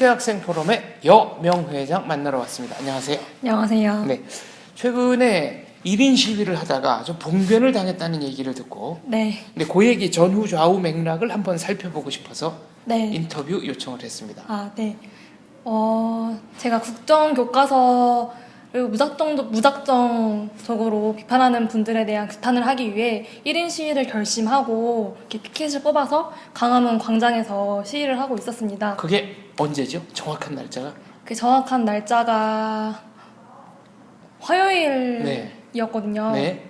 대학생 포럼의 여명회장 만나러 왔습니다. 안녕하세요. 안녕하세요. 네, 최근에 1인 시위를 하다가 좀 봉변을 당했다는 얘기를 듣고, 네. 근데 그 얘기 전후 좌우 맥락을 한번 살펴보고 싶어서 네. 인터뷰 요청을 했습니다. 아, 네. 제가 국정교과서를 무작정적으로 비판하는 분들에 대한 규탄을 하기 위해 1인 시위를 결심하고 이렇게 피켓을 뽑아서 광화문 광장에서 시위를 하고 있었습니다. 그게 언제죠? 정확한 날짜가? 그 정확한 날짜가 화요일이었거든요. 네.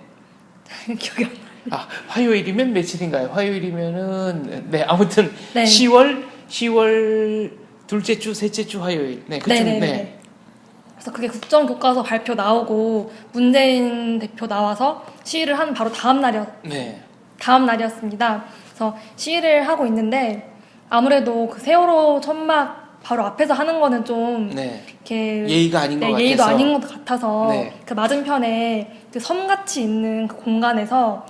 기억이 안 나요. 아, 화요일이면 며칠인가요? 화요일이면은 아무튼 네. 10월 둘째 주, 셋째 주 화요일. 네, 그쯤. 네네네. 그래서 그게 국정교과서 발표 나오고 문재인 대표 나와서 시위를 한 바로 다음 날이었습니다. 그래서 시위를 하고 있는데 아무래도 그 세월호 천막 바로 앞에서 하는 거는 좀 이렇게 예의가 아닌 것 같아서. 예의도 아닌 것 같아서 네. 그 맞은편에 그 섬같이 있는 그 공간에서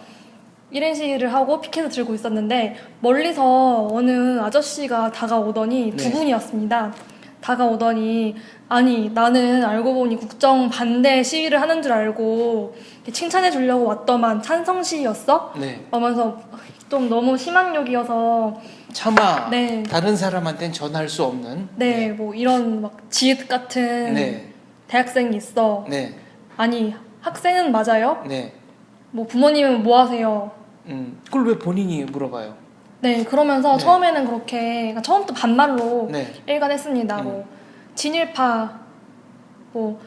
1인 시위를 하고 피켓을 들고 있었는데 멀리서 어느 아저씨가 다가오더니 두 분이었습니다. 다가오더니 아니 나는 알고 보니 국정 반대 시위를 하는 줄 알고 칭찬해 주려고 왔더만 찬성 시위였어? 하면서 좀 너무 심한 욕이어서 차마 네. 다른 사람한테는 전할 수 없는 뭐 이런 막 지읒 같은 대학생이 있어. 아니 학생은 맞아요? 뭐 부모님은 뭐 하세요? 그걸 왜 본인이 물어봐요? 네, 그러면서 처음에는 그렇게 그러니까 처음부터 반말로 일관했습니다. 뭐 친일파, 뭐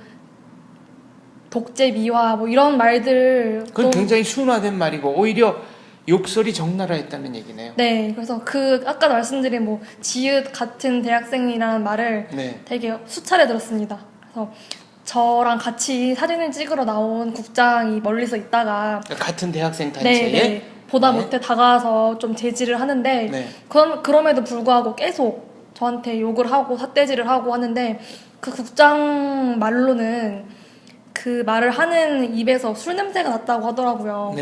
독재 미화, 뭐 이런 말들. 그건 굉장히 순화된 말이고 오히려 욕설이 적나라했다는 얘기네요. 네, 그래서 그 아까 말씀드린 뭐 지읒 같은 대학생이라는 말을 되게 수차례 들었습니다. 그래서 저랑 같이 사진을 찍으러 나온 국장이 멀리서 있다가 같은 대학생 단체에 보다 못해 다가와서 좀 제지를 하는데 그럼에도 불구하고 계속 저한테 욕을 하고 삿대질을 하고 하는데 그 국장 말로는 그 말을 하는 입에서 술 냄새가 났다고 하더라고요.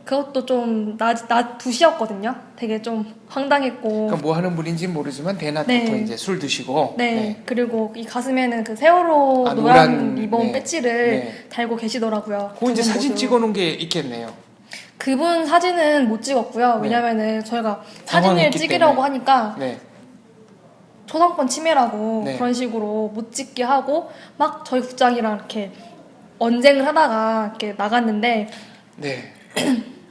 그것도 좀 낮 2시였거든요. 되게 좀 황당했고. 그러니까 뭐 하는 분인지 모르지만 대낮부터 이제 술 드시고. 그리고 이 가슴에는 그 세월호 노란 리본 배지를 달고 계시더라고요. 그거 이제 사진 찍어놓은 게 있겠네요. 그분 사진은 못 찍었고요. 왜냐면은 저희가 사진을 찍으려고 하니까 초상권 침해라고 그런 식으로 못 찍게 하고 막 저희 국장이랑 이렇게 언쟁을 하다가 이렇게 나갔는데.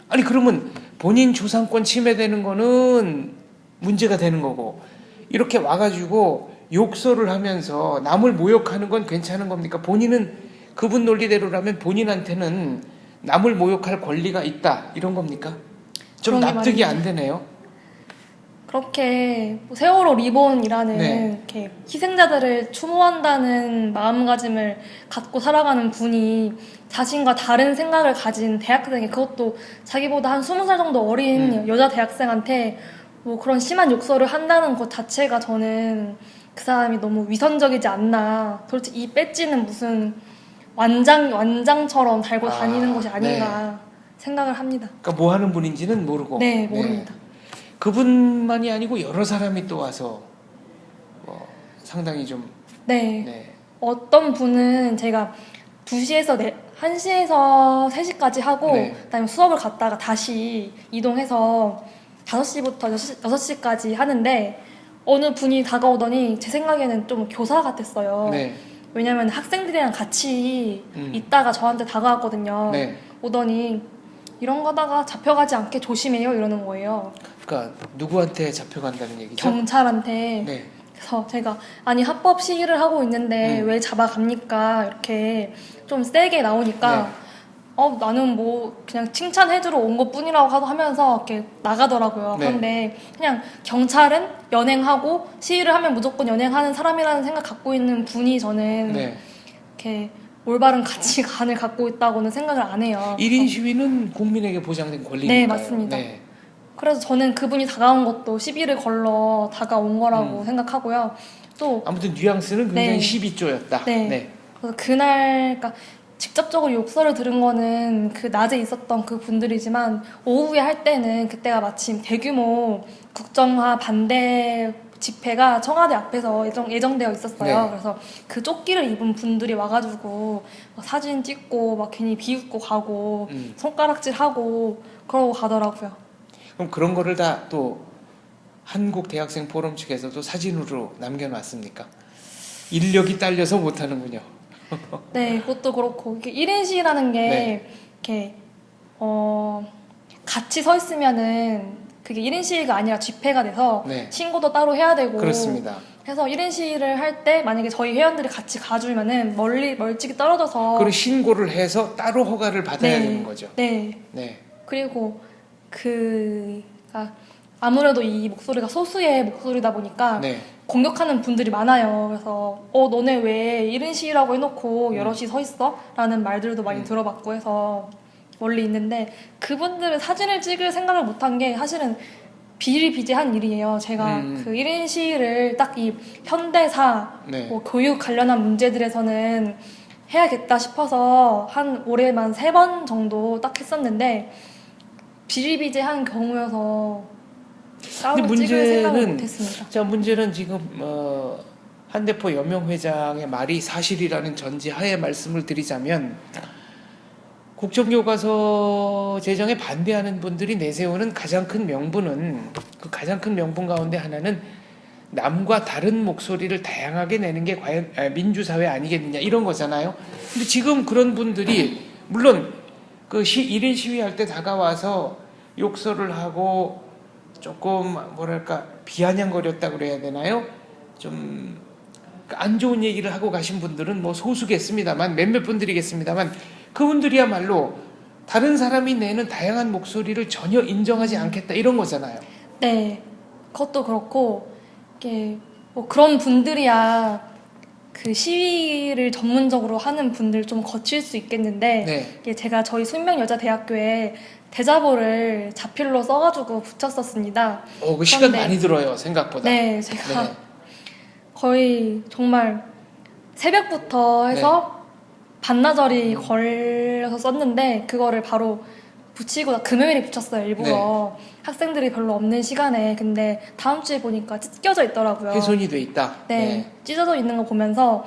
아니 그러면 본인 초상권 침해되는 거는 문제가 되는 거고 이렇게 와가지고 욕설을 하면서 남을 모욕하는 건 괜찮은 겁니까? 본인은 그분 논리대로라면 본인한테는 남을 모욕할 권리가 있다 이런 겁니까? 좀 납득이 안 되네요. 그렇게 세월호 리본이라는 이렇게 희생자들을 추모한다는 마음가짐을 갖고 살아가는 분이 자신과 다른 생각을 가진 대학생이 그것도 자기보다 한 20살 정도 어린 여자 대학생한테 뭐 그런 심한 욕설을 한다는 것 자체가 저는 그 사람이 너무 위선적이지 않나. 솔직히 이 배지는 무슨 완장처럼 달고 다니는 것이 아닌가 생각을 합니다. 그러니까 뭐 하는 분인지는 모르고. 모릅니다. 그분만이 아니고 여러 사람이 또 와서 상당히 좀 어떤 분은 제가 2시에서 1시에서 3시까지 하고 그다음에 수업을 갔다가 다시 이동해서 5시부터 6시까지 하는데 어느 분이 다가오더니 제 생각에는 좀 교사 같았어요. 왜냐면 학생들이랑 같이 있다가 저한테 다가왔거든요. 오더니 이런 거다가 잡혀가지 않게 조심해요 이러는 거예요. 그러니까 누구한테 잡혀간다는 얘기죠? 경찰한테. 그래서 제가 아니 합법 시위를 하고 있는데 왜 잡아갑니까? 이렇게 좀 세게 나오니까 나는 뭐 그냥 칭찬해주러 온 것뿐이라고 하면서 이렇게 나가더라고요. 그런데 그냥 경찰은 연행하고 시위를 하면 무조건 연행하는 사람이라는 생각 갖고 있는 분이 저는 이렇게 올바른 가치관을 갖고 있다고는 생각을 안 해요. 1인 시위는 국민에게 보장된 권리니까요. 네, 맞습니다. 그래서 저는 그분이 다가온 것도 시비를 걸러 다가온 거라고 생각하고요. 또 아무튼 뉘앙스는 굉장히 시비조였다. 그래서 그날 그러니까 직접적으로 욕설을 들은 거는 그 낮에 있었던 그 분들이지만 오후에 할 때는 그때가 마침 대규모 국정화 반대 집회가 청와대 앞에서 예정되어 있었어요. 네. 그래서 그 조끼를 입은 분들이 와가지고 막 사진 찍고 막 괜히 비웃고 가고 손가락질하고 그러고 가더라고요. 그럼 그런 거를 다 또 한국 대학생 포럼 측에서도 사진으로 남겨놨습니까? 인력이 딸려서 못하는군요. 네, 그것도 그렇고 이게 1인 시위라는 게 네. 이렇게 같이 서 있으면은 그게 1인 시위가 아니라 집회가 돼서 네. 신고도 따로 해야 되고 그렇습니다. 해서 1인 시위를 할 때 만약에 저희 회원들이 같이 가주면은 멀찍이 떨어져서 그리고 신고를 해서 따로 허가를 받아야 네. 되는 거죠. 네. 네. 그리고 아무래도 이 목소리가 소수의 목소리다 보니까 네. 공격하는 분들이 많아요. 그래서 너네 왜 1인 시위라고 해놓고 여럿이 서 있어? 라는 말들도 많이 들어봤고 해서 멀리 있는데 그분들은 사진을 찍을 생각을 못한 게 사실은 비일비재한 일이에요. 제가 그 1인 시위를 딱 이 현대사, 네. 뭐 교육 관련한 문제들에서는 해야겠다 싶어서 한 올해만 3번 정도 딱 했었는데 비일비재한 경우여서 따로 찍을 생각을 못했습니다. 자, 문제는 지금 한대포 여명회장의 말이 사실이라는 전제하에 말씀을 드리자면 국정교과서 제정에 반대하는 분들이 내세우는 가장 큰 명분은 그 가장 큰 명분 가운데 하나는 남과 다른 목소리를 다양하게 내는 게 과연 민주사회 아니겠느냐 이런 거잖아요. 근데 지금 그런 분들이 물론 그 1인 시위할 때 다가와서 욕설을 하고 조금 뭐랄까 비아냥거렸다 그래야 되나요? 좀 안 좋은 얘기를 하고 가신 분들은 뭐 소수겠습니다만 몇몇 분들이겠습니다만 그분들이야말로 다른 사람이 내는 다양한 목소리를 전혀 인정하지 않겠다 이런 거잖아요. 네, 그것도 그렇고 이게 뭐 그런 분들이야 그 시위를 전문적으로 하는 분들 좀 거칠 수 있겠는데 네. 이게 제가 저희 숙명여자대학교에 대자보를 자필로 써가지고 붙였었습니다. 그 시간 그런데- 많이 들어요 생각보다. 네, 제가 네. 거의 정말 새벽부터 해서 반나절이 걸려서 썼는데 그거를 바로 붙이고 금요일에 붙였어요 일부러. 학생들이 별로 없는 시간에. 근데 다음 주에 보니까 찢겨져 있더라고요. 훼손이 돼 있다. 네, 찢어져 있는 거 보면서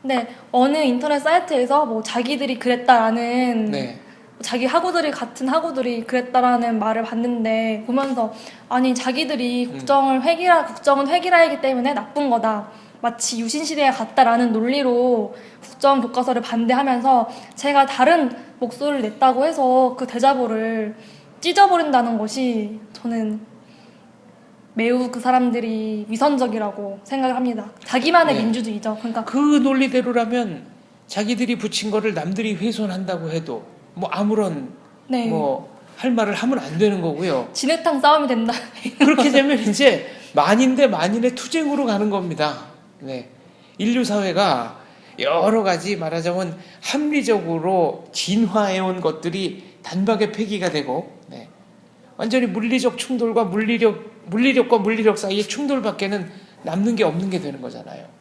근데 어느 인터넷 사이트에서 뭐 자기들이 그랬다라는 네. 자기 같은 학우들이 그랬다라는 말을 봤는데 보면서 아니 자기들이 국정은 획일화이기 때문에 나쁜 거다. 마치 유신시대에 같다라는 논리로 국정 교과서를 반대하면서 제가 다른 목소리를 냈다고 해서 그 대자보를 찢어버린다는 것이 저는 매우 그 사람들이 위선적이라고 생각을 합니다. 자기만의 네. 민주주의죠. 그러니까 그 논리대로라면 자기들이 붙인 거를 남들이 훼손한다고 해도 뭐 아무런 네. 뭐 할 말을 하면 안 되는 거고요. 진흙탕 싸움이 된다. 그렇게 되면 이제 만인 대 만인의 투쟁으로 가는 겁니다. 네. 인류 사회가 여러 가지 말하자면 합리적으로 진화해온 것들이 단박에 폐기가 되고, 네. 완전히 물리적 충돌과 물리력과 물리력 사이의 충돌밖에는 남는 게 없는 게 되는 거잖아요.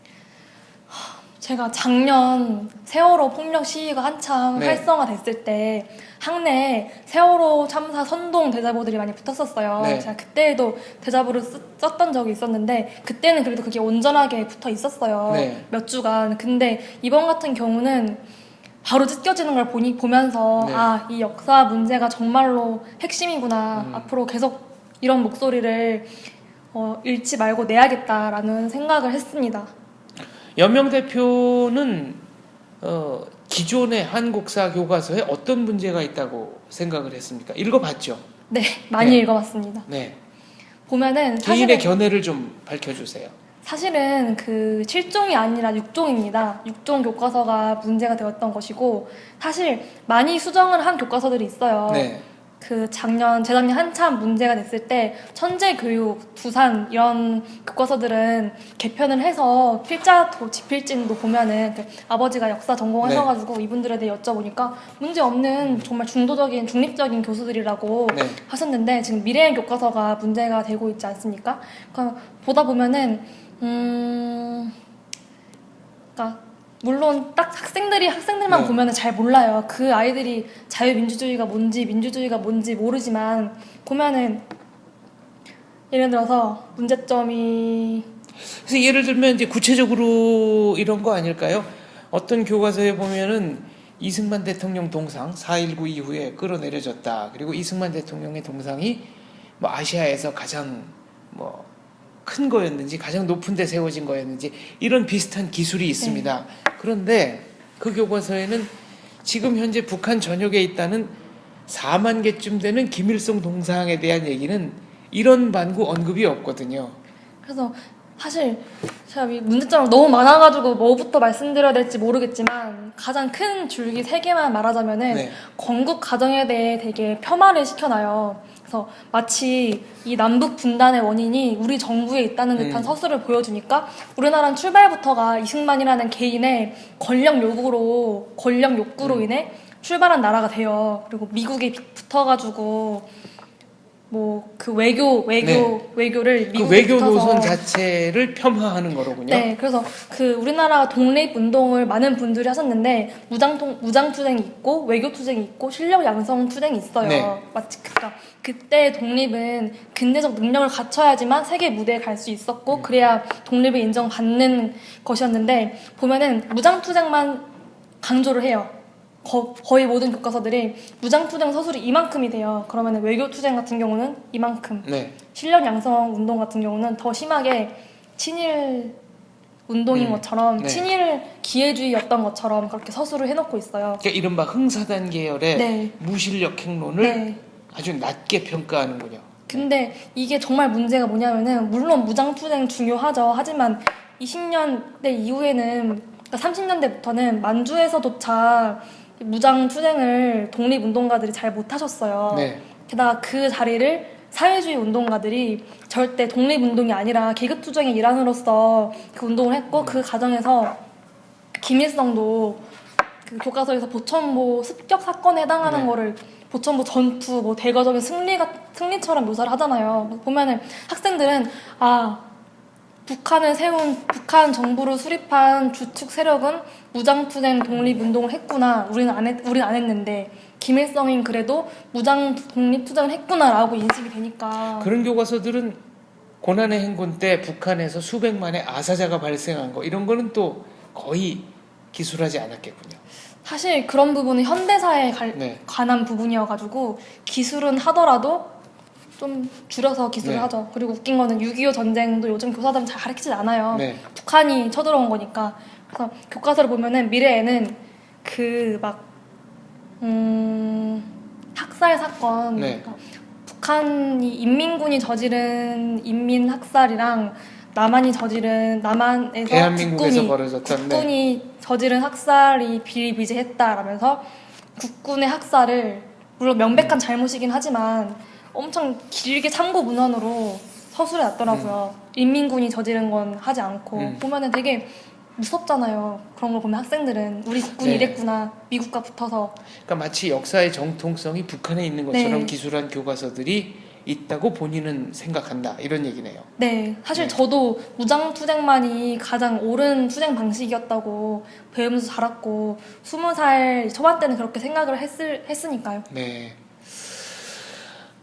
제가 작년 세월호 폭력 시위가 한참 네. 활성화됐을 때 학내에 세월호 참사 선동 대자보들이 많이 붙었었어요. 네. 제가 그때에도 대자보를 썼던 적이 있었는데 그때는 그래도 그게 온전하게 붙어 있었어요. 네. 몇 주간. 근데 이번 같은 경우는 바로 찢겨지는 걸 보면서 네. 이 역사 문제가 정말로 핵심이구나. 앞으로 계속 이런 목소리를 잃지 말고 내야겠다라는 생각을 했습니다. 연명 대표는 기존의 한국사 교과서에 어떤 문제가 있다고 생각을 했습니까? 읽어봤죠? 네, 많이 네. 읽어봤습니다. 네. 보면은 개인의 견해를 좀 밝혀주세요. 사실은 그 7종이 아니라 6종입니다. 6종 교과서가 문제가 되었던 것이고 사실 많이 수정을 한 교과서들이 있어요. 네. 그 재작년 한참 문제가 됐을 때 천재교육, 두산 이런 교과서들은 개편을 해서 필자도 지필진도 보면은 그 아버지가 역사 전공하셔가지고 이분들에 대해 여쭤보니까 문제 없는 정말 중도적인 중립적인 교수들이라고 네. 하셨는데 지금 미래의 교과서가 문제가 되고 있지 않습니까? 그러니까 보다 보면은 그러니까 물론 딱 학생들만 네. 보면은 잘 몰라요. 그 아이들이 자유민주주의가 뭔지 민주주의가 뭔지 모르지만 보면은 예를 들어서 문제점이 그래서 예를 들면 이제 구체적으로 이런 거 아닐까요? 어떤 교과서에 보면은 이승만 대통령 동상 4.19 이후에 끌어내려졌다. 그리고 이승만 대통령의 동상이 뭐 아시아에서 가장 뭐 큰 거였는지 가장 높은 데 세워진 거였는지 이런 비슷한 기술이 있습니다. 네. 그런데 그 교과서에는 지금 현재 북한 전역에 있다는 4만 개쯤 되는 김일성 동상에 대한 얘기는 이런 반구 언급이 없거든요. 그래서 사실 제가 이 문제점이 너무 많아가지고 뭐부터 말씀드려야 될지 모르겠지만 가장 큰 줄기 3개만 말하자면은 네. 건국 과정에 대해 되게 폄하를 시켜놔요. 그래서 마치 이 남북 분단의 원인이 우리 정부에 있다는 듯한 서술을 보여주니까 우리나라는 출발부터가 이승만이라는 개인의 권력 욕구로 인해 출발한 나라가 돼요. 그리고 미국에 붙어가지고 뭐 그 외교를 그 미국에 외교 붙어서 노선 자체를 폄하하는 거로군요. 네, 그래서 그 우리나라 독립 운동을 많은 분들이 하셨는데 무장 투쟁이 있고 외교 투쟁이 있고 실력 양성 투쟁이 있어요. 네. 마치 그러니까 그때 독립은 근대적 능력을 갖춰야지만 세계 무대에 갈 수 있었고 그래야 독립을 인정받는 것이었는데 보면은 무장 투쟁만 강조를 해요. 거의 모든 교과서들이 무장투쟁 서술이 이만큼이 돼요. 그러면 외교투쟁 같은 경우는 이만큼, 네. 실력 양성 운동 같은 경우는 더 심하게 친일 운동인 것처럼 네. 친일 기회주의였던 것처럼 그렇게 서술을 해놓고 있어요. 그러니까 이른바 흥사단 계열의 네. 무실력 행론을 네. 아주 낮게 평가하는군요. 근데 이게 정말 문제가 뭐냐면은 물론 무장투쟁 중요하죠. 하지만 20년대 이후에는 그러니까 30년대부터는 만주에서조차 무장 투쟁을 독립운동가들이 잘 못하셨어요. 네. 게다가 그 자리를 사회주의 운동가들이 절대 독립운동이 아니라 계급투쟁의 일환으로서 그 운동을 했고 그 과정에서 김일성도 그 교과서에서 보천보 습격 사건에 해당하는 네. 거를 보천보 전투, 뭐 대거적인 승리처럼 묘사를 하잖아요. 보면은 학생들은 북한 정부를 수립한 주축 세력은 무장투쟁 독립운동을 했구나. 우린 안 했는데 김일성인 그래도 무장 독립투쟁을 했구나라고 인식이 되니까. 그런 교과서들은 고난의 행군 때 북한에서 수백만의 아사자가 발생한 거 이런 거는 또 거의 기술하지 않았겠군요. 사실 그런 부분은 현대사에 네. 관한 부분이어가지고 기술은 하더라도 좀 줄여서 기술을 네. 하죠. 그리고 웃긴 거는 6.25 전쟁도 요즘 교사들은 잘 가르치지 않아요. 네. 북한이 쳐들어온 거니까. 그래서 교과서를 보면은 미래에는 학살 사건, 네. 그러니까 북한이 인민군이 저지른 인민 학살이랑 남한에서 대한민국에서 벌어졌던 국군이 저지른 학살이 비일비재했다라면서 국군의 학살을 물론 명백한 잘못이긴 하지만 엄청 길게 참고 문헌으로 서술해 놨더라고요. 인민군이 저지른 건 하지 않고 보면은 되게 무섭잖아요. 그런 걸 보면 학생들은 우리 국군이 네. 이랬구나. 미국과 붙어서. 그러니까 마치 역사의 정통성이 북한에 있는 것처럼 네. 기술한 교과서들이 있다고 본인은 생각한다 이런 얘기네요. 네, 사실 네. 저도 무장투쟁만이 가장 옳은 투쟁 방식이었다고 배우면서 자랐고 20살 초반 때는 그렇게 생각을 했으니까요. 네.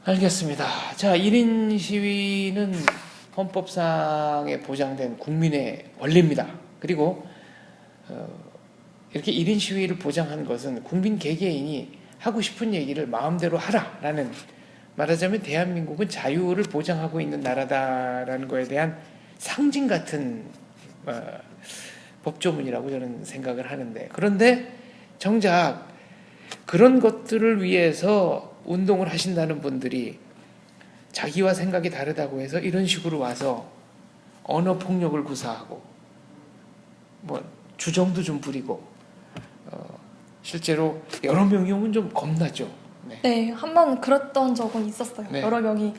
알겠습니다. 자, 1인 시위는 헌법상에 보장된 국민의 권리입니다. 그리고 이렇게 1인 시위를 보장한 것은 국민 개개인이 하고 싶은 얘기를 마음대로 하라라는, 말하자면 대한민국은 자유를 보장하고 있는 나라다라는 거에 대한 상징 같은 법조문이라고 저는 생각을 하는데, 그런데 정작 그런 것들을 위해서 운동을 하신다는 분들이 자기와 생각이 다르다고 해서 이런 식으로 와서 언어 폭력을 구사하고 뭐 주정도 좀 부리고 실제로 여러 명이 오면 좀 겁나죠. 네, 한 번 그랬던 적은 있었어요. 네. 여러 명이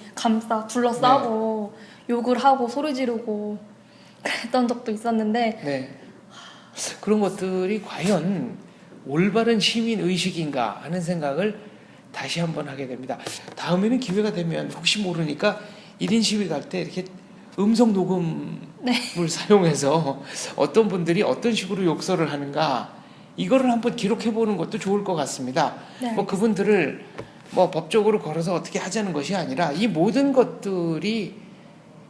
둘러싸고 욕을 하고 소리 지르고 그랬던 적도 있었는데 네. 그런 것들이 과연 올바른 시민 의식인가 하는 생각을 다시 한번 하게 됩니다. 다음에는 기회가 되면 혹시 모르니까 1인 시위 갈 때 이렇게 음성 녹음을 사용해서 어떤 분들이 어떤 식으로 욕설을 하는가 이거를 한번 기록해 보는 것도 좋을 것 같습니다. 네, 뭐 그분들을 뭐 법적으로 걸어서 어떻게 하자는 것이 아니라 이 모든 것들이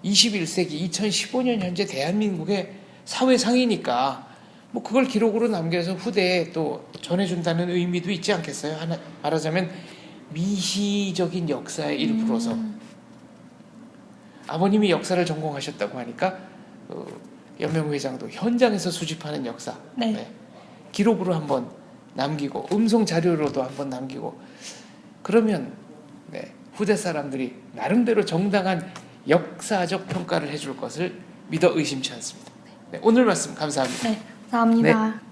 21세기 2015년 현재 대한민국의 사회상이니까 뭐 그걸 기록으로 남겨서 후대에 또 전해준다는 의미도 있지 않겠어요? 말하자면 미시적인 역사의 일부로서. 아버님이 역사를 전공하셨다고 하니까 연명우 회장도 현장에서 수집하는 역사, 네. 기록으로 한번 남기고 음성 자료로도 한번 남기고 그러면 후대 사람들이 나름대로 정당한 역사적 평가를 해줄 것을 믿어 의심치 않습니다. 오늘 말씀 감사합니다. 네, 감사합니다. 네.